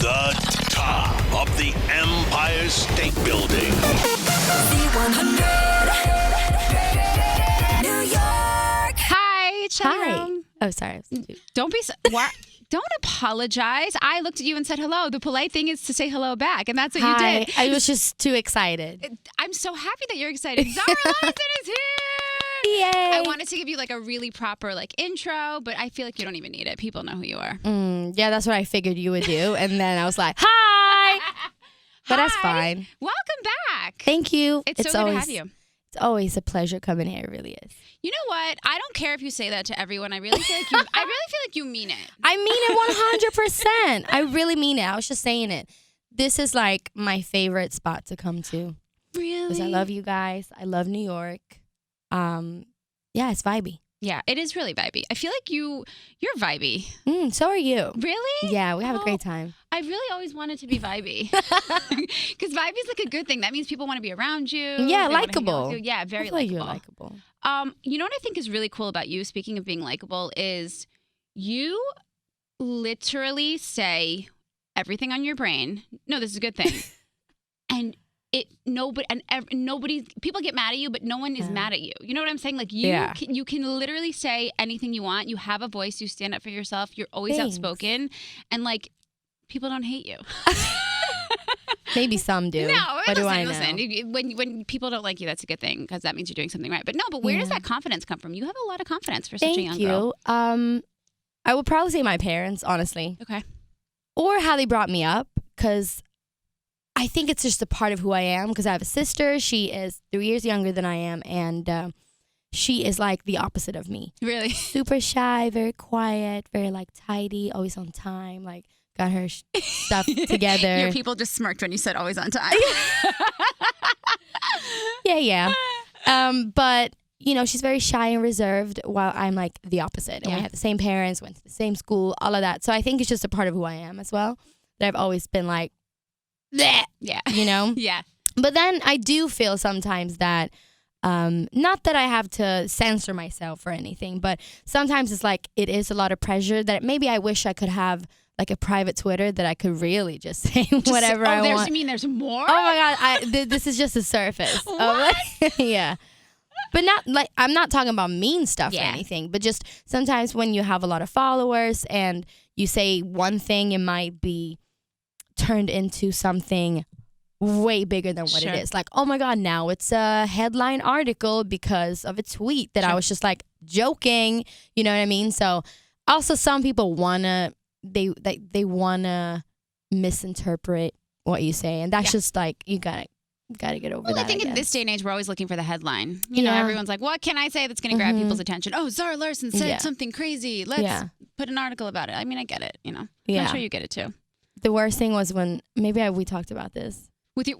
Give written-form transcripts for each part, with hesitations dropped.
The top of the Empire State Building. Z100, New York. Hi, Hi. Oh, sorry. Don't be. Don't apologize. I looked at you and said hello. The polite thing is to say hello back, and that's what you did. I was just too excited. I'm so happy that you're excited. Zara Larsson is here. Yay! I wanted to give you like a really proper intro, but I feel like you don't even need it. People know who you are. Yeah, that's what I figured you would do, and then I was like, "Hi," but that's fine. Welcome back. Thank you. It's so good to have you. It's always a pleasure coming here. It really is. You know what? I don't care if you say that to everyone. I really feel like you mean it. I mean it 100%. I really mean it. I was just saying it. This is like my favorite spot to come to. Really? Because I love you guys. I love New York. Yeah, it's vibey. Yeah, it is really vibey. I feel like you're vibey. So are you. Really? Yeah, we have a great time. I really always wanted to be vibey. Because vibey is like a good thing. That means people want to be around you. Yeah, they wanna hang out likable. with you. Yeah, very I feel like likable. you're likable. You know what I think is really cool about you, speaking of being likable, is you literally say everything on your brain. No, this is a good thing. And nobody, people get mad at you, but no one is mad at you. You know what I'm saying? Like you can literally say anything you want. You have a voice. You stand up for yourself. You're always outspoken, and people don't hate you. Maybe some do. No, what do I know? listen. When people don't like you, that's a good thing because that means you're doing something right. But where does that confidence come from? You have a lot of confidence for such a young girl. Thank you. I would probably say my parents, honestly. Okay. Or how they brought me up, because I think it's just a part of who I am, because I have a sister. She is 3 years younger than I am, and she is like the opposite of me. Really? Super shy, very quiet, very tidy, always on time, got her stuff together. Your people just smirked when you said always on time. Yeah. But, she's very shy and reserved, while I'm the opposite. And we have the same parents, went to the same school, all of that. So I think it's just a part of who I am as well, that I've always been bleh, yeah. Yeah. But then I do feel sometimes that, not that I have to censor myself or anything, but sometimes it's it is a lot of pressure that maybe I wish I could have a private Twitter that I could really just say whatever I want. You mean there's more? Oh my God, this is just the surface. What? Yeah. But not I'm not talking about mean stuff or anything, but just sometimes when you have a lot of followers and you say one thing, it might be turned into something way bigger than what it is. Oh my God, now it's a headline article because of a tweet that I was just joking. You know what I mean? So also some people wanna they wanna misinterpret what you say, and that's just you gotta get over that. I think in this day and age, we're always looking for the headline. You know, everyone's like, what can I say that's going to grab people's attention? Oh, Zara Larsson said something crazy. Let's put an article about it. I mean, I get it, I'm sure you get it too. The worst thing was when, we talked about this. With your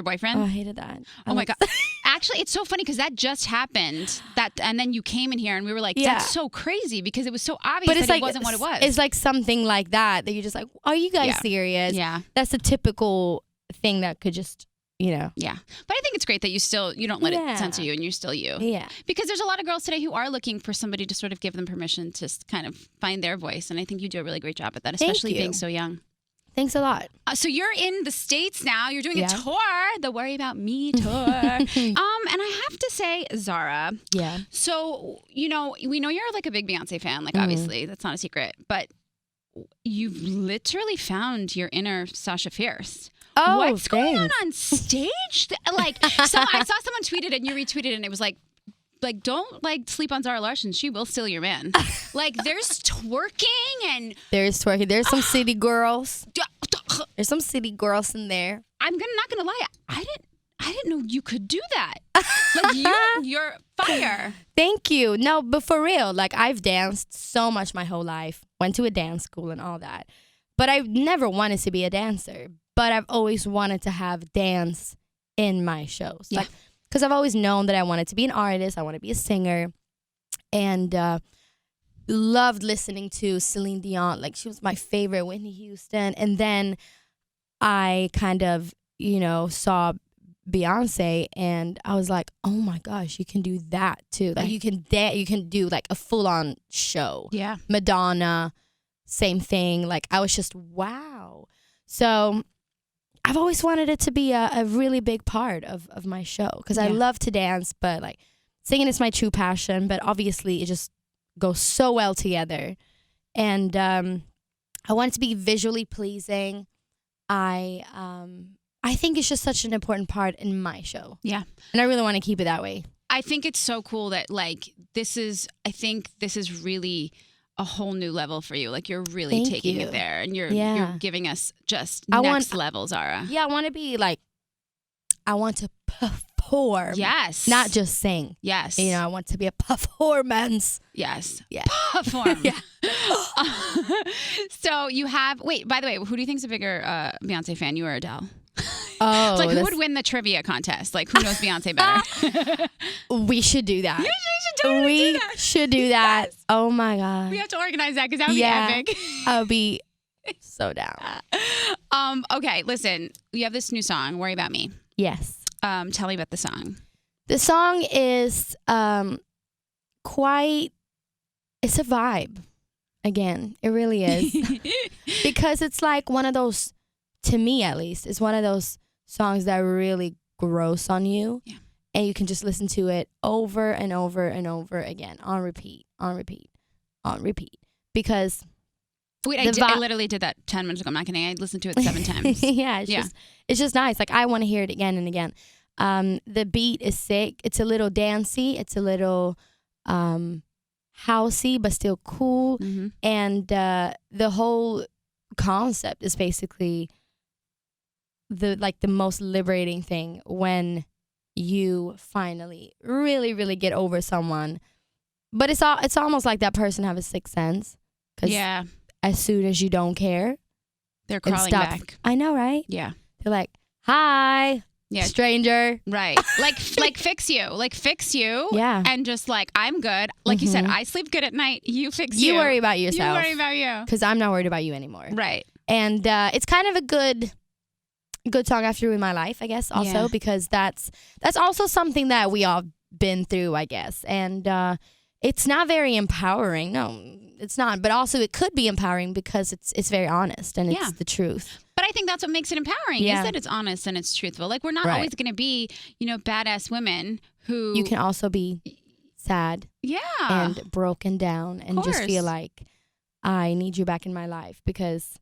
boyfriend? Oh, I hated that. Oh my God. Actually, it's so funny because that just happened. And then you came in here and we were like, that's so crazy because it was so obvious that it wasn't what it was. It's something like that you're just are you guys serious? Yeah. That's a typical thing that could just, Yeah. But I think it's great that you don't let it censor you and you're still you. Yeah. Because there's a lot of girls today who are looking for somebody to sort of give them permission to kind of find their voice. And I think you do a really great job at that, especially being so young. Thanks a lot. So you're in the States now. You're doing a tour, the Worry About Me tour. And I have to say, Zara. Yeah. So, we know you're a big Beyoncé fan. Obviously, that's not a secret. But you've literally found your inner Sasha Fierce. Oh, what's going on stage? I saw someone tweet it and you retweeted it and it was don't sleep on Zara Larsson. She will steal your man. There's twerking and there's twerking. There's some city girls. There's some city girls in there. I'm not gonna lie. I didn't know you could do that. You're fire. Thank you. No, but for real, I've danced so much my whole life. Went to a dance school and all that. But I never wanted to be a dancer. But I've always wanted to have dance in my shows. Yeah. Because I've always known that I wanted to be an artist. I want to be a singer. And loved listening to Celine Dion. She was my favorite, Whitney Houston. And then I kind of, saw Beyoncé and I was like, oh my gosh, you can do that too. You can do a full-on show. Yeah. Madonna, same thing. I was just, wow. So I've always wanted it to be a really big part of my show because I love to dance, but like singing is my true passion. But obviously, it just goes so well together, and I want it to be visually pleasing. I think it's just such an important part in my show. Yeah, and I really want to keep it that way. I think it's so cool that like I think this is really a whole new level for you. Like you're really Thank taking you. it there, and you're giving us just next level, Zara. Yeah, I want to be like, I want to perform. Yes. Not just sing. Yes. You know, I want to be a performance. Yes. Yeah. Perform. Yeah. So you have, wait, by the way, who do you think's a bigger Beyonce fan, you or Adele? Oh. It's like, who would win the trivia contest? Like, who knows Beyonce better? We should do that. We should totally do that. Should do that. Yes. Oh my God. We have to organize that because that would be epic. I'll be so down. Okay, listen, you have this new song, Worry About Me. Yes. Tell me about the song. The song is it's a vibe. Again, it really is. Because it's like one of those, to me at least, it's one of those songs that really grows on you. Yeah. And you can just listen to it over and over and over again, on repeat, on repeat, on repeat. Because wait, I literally did that 10 minutes ago. I'm not kidding. I listened to it 7 times. It's just nice. Like I want to hear it again and again. The beat is sick. It's a little dancey. It's a little housey, but still cool. Mm-hmm. And the whole concept is basically the most liberating thing when you finally really, really get over someone. But it's almost like that person have a sixth sense. 'Cause as soon as you don't care, they're crawling back. I know, right? Yeah. They're like, hi, stranger. Right. Like fix you. Like fix you. Yeah. And just like, I'm good. Like you said, I sleep good at night. You fix you. You worry about yourself. You worry about you. Because I'm not worried about you anymore. Right. And it's kind of a good song after in my life, I guess, also, because that's also something that we all been through, I guess. And it's not very empowering. No, it's not. But also it could be empowering because it's very honest and it's the truth. But I think that's what makes it empowering is that it's honest and it's truthful. Like we're not always going to be, badass women who... You can also be sad and broken down and just feel like I need you back in my life because...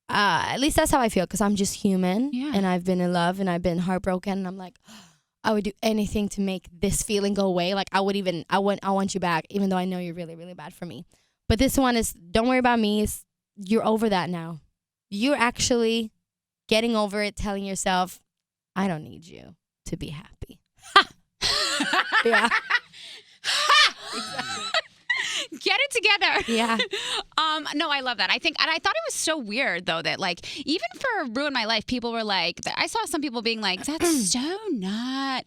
at least that's how I feel because I'm just human and I've been in love and I've been heartbroken and I'm like, I would do anything to make this feeling go away. Like I want you back even though I know you're really, really bad for me. But this one is, don't worry about me. You're over that now. You're actually getting over it, telling yourself, I don't need you to be happy. Yeah. Exactly. Get it together. Yeah. No, I love that. I thought it was so weird though that like even for Ruin My Life, people were like, I saw some people being like, that's so not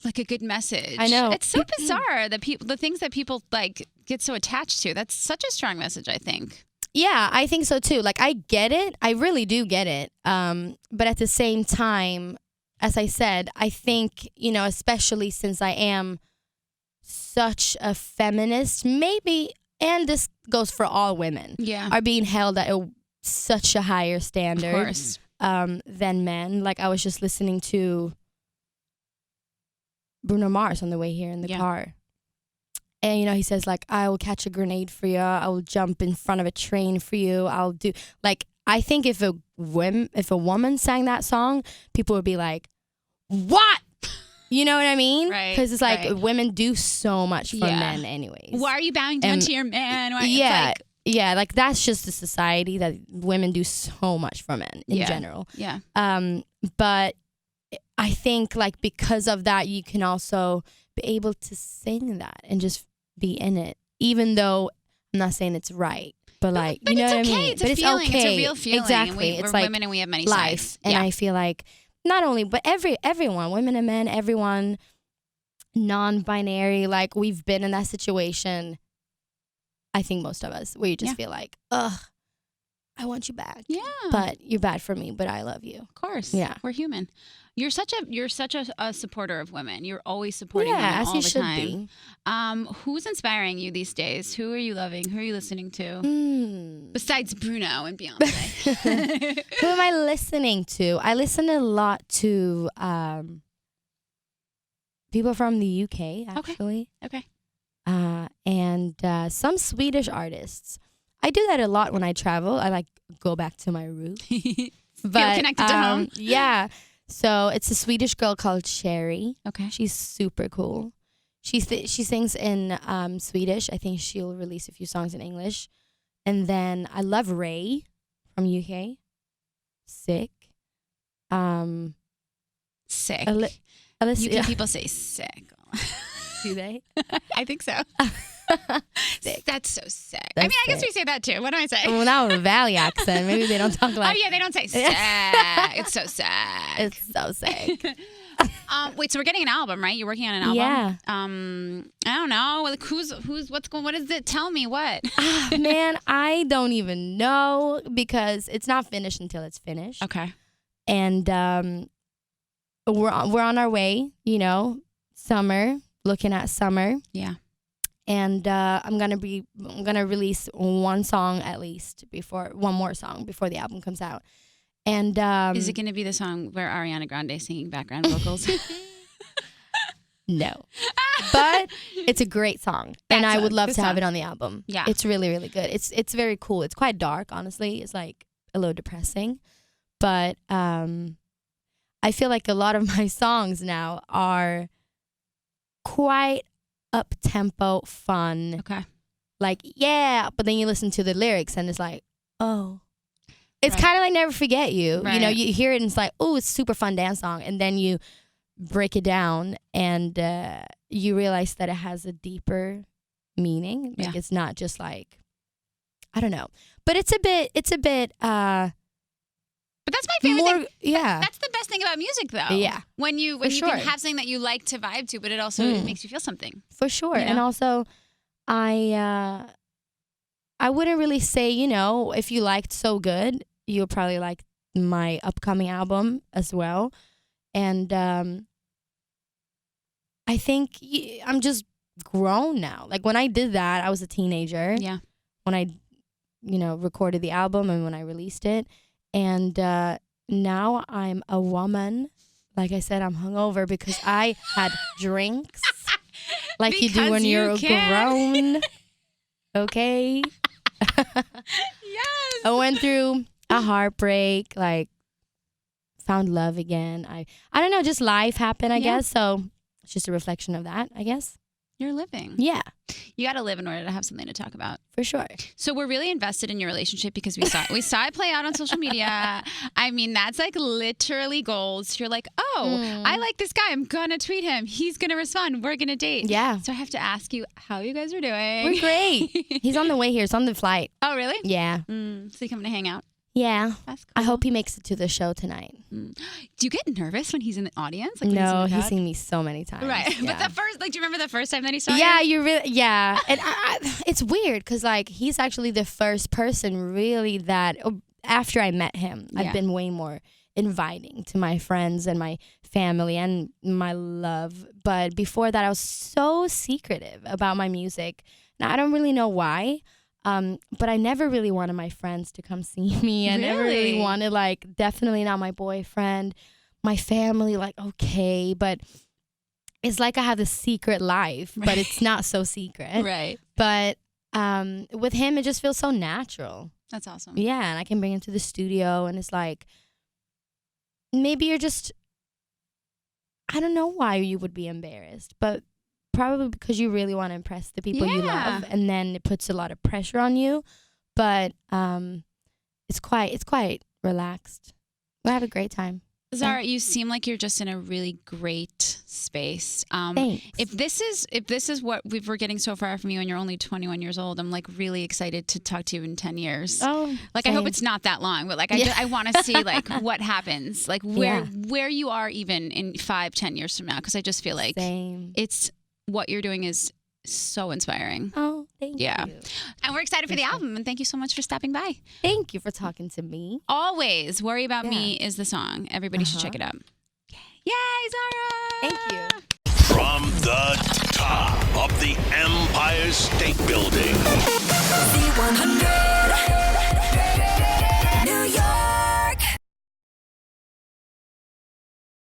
like a good message. I know. It's so bizarre that the things that people like get so attached to. That's such a strong message, I think. Yeah, I think so too. Like I get it. I really do get it. But at the same time, as I said, I think, especially since I am such a feminist, maybe, and this goes for all women, are being held at such a higher standard of course. Than men. Like I was just listening to Bruno Mars on the way here in the car. And, he says, like, I will catch a grenade for you. I will jump in front of a train for you. I'll do, like, I think if a woman sang that song, people would be like, what? You know what I mean? Right. Because it's like women do so much for men anyways. Why are you bowing down to your man? Yeah, like that's just a society that women do so much for men in general. Yeah. But I think like because of that, you can also be able to sing that and just be in it, even though I'm not saying it's right. But like, but you know it's what okay. I mean? It's a feeling. It's okay. It's a real feeling. Exactly. We're it's like women and we have many life. sides. And I feel like not only, but everyone, women and men, everyone, non-binary, like we've been in that situation. I think most of us, where you just feel like, ugh, I want you back. Yeah. But you're bad for me, but I love you. Of course. Yeah. We're human. You're such a supporter of women. You're always supporting women Yeah, as all you the should time. be. Who's inspiring you these days? Who are you loving? Who are you listening to? Besides Bruno and Beyonce. Who am I listening to? I listen a lot to people from the UK, actually. Okay. And some Swedish artists. I do that a lot when I travel. I like go back to my roots. Feel connected to home. Yeah. So it's a Swedish girl called Sherry. Okay. She's super cool. She sings in Swedish. I think she'll release a few songs in English. And then I love Ray from UK. Sick. Sick. Yeah. People say sick. Do they? I think so. Sick. That's so sick. That's I mean, I guess sick. we say that too. What do I say? Well, now with a Valley accent. Maybe they don't talk like. Oh yeah, they don't say sick. It's so sick. It's so sick. Wait, so we're getting an album, right? You're working on an album. Yeah. I don't know. Like, what is it? Tell me what. Man, I don't even know because it's not finished until it's finished. Okay. And we're on our way. You know, summer. Looking at summer. Yeah. And I'm gonna release one more song before the album comes out. And is it gonna be the song where Ariana Grande is singing background vocals? No, but it's a great song, and I would love to have it on the album. Yeah, it's really, really good. It's very cool. It's quite dark, honestly. It's like a little depressing, but I feel like a lot of my songs now are quite up tempo, fun. Okay. Like, yeah, but then you listen to the lyrics and it's like, oh. It's Right. kind of like Never Forget You. Right. You know, you hear it and it's like, oh, it's a super fun dance song. And then you break it down and you realize that it has a deeper meaning. Like, it's not just like, I don't know. But it's a bit, but that's my favorite thing. Yeah. That's the best thing about music, though. Yeah. When you sure. can have something that you like to vibe to, but it also it makes you feel something. For sure. You know? And also, I wouldn't really say, you know, if you liked So Good, you'll probably like my upcoming album as well. And I think I'm just grown now. Like when I did that, I was a teenager. Yeah. When I, recorded the album and when I released it. And now I'm a woman. Like I said, I'm hungover because I had drinks. Like you do when you're grown. Okay. Yes. I went through a heartbreak, like found love again. I don't know, just life happened, I guess. So it's just a reflection of that, I guess. You're living. Yeah. You got to live in order to have something to talk about. For sure. So we're really invested in your relationship because we saw it play out on social media. I mean, that's like literally goals. You're like, oh, I like this guy. I'm going to tweet him. He's going to respond. We're going to date. Yeah. So I have to ask you how you guys are doing. We're great. He's on the way here. It's on the flight. Oh, really? Yeah. So you coming to hang out? Yeah. That's cool. I hope he makes it to the show tonight. Do you get nervous when he's in the audience? Like No, he's he's seen me so many times. Right. Yeah. But the first, like, do you remember the first time that he saw you? Yeah, yeah. And it's weird because, like, he's actually the first person really that, after I met him, I've been way more inviting to my friends and my family and my love. But before that, I was so secretive about my music. Now, I don't really know why. But I never really wanted my friends to come see me. I never really wanted, like, definitely not my boyfriend, my family, like, okay. But it's like I have this secret life, but it's not so secret. Right. But with him, it just feels so natural. That's awesome. Yeah, and I can bring him to the studio, and it's like, maybe you're just, I don't know why you would be embarrassed, but probably because you really want to impress the people you love, and then it puts a lot of pressure on you. But it's quite relaxed. We have a great time. Zara, you seem like you're just in a really great space. Thanks. If this is what we're getting so far from you, and you're only 21 years old, I'm like really excited to talk to you in 10 years. Oh, like same. I hope it's not that long, but like I want to see like what happens, like where you are even in 5-10 years from now, because I just feel like Same. it's what you're doing is so inspiring. Oh, Thank Yeah. you. And we're excited for the album, and thank you so much for stopping by. Thank you for talking to me. Always, Worry About Me is the song. Everybody should check it out. Yay, Zara! Thank you. From the top of the Empire State Building. Z100.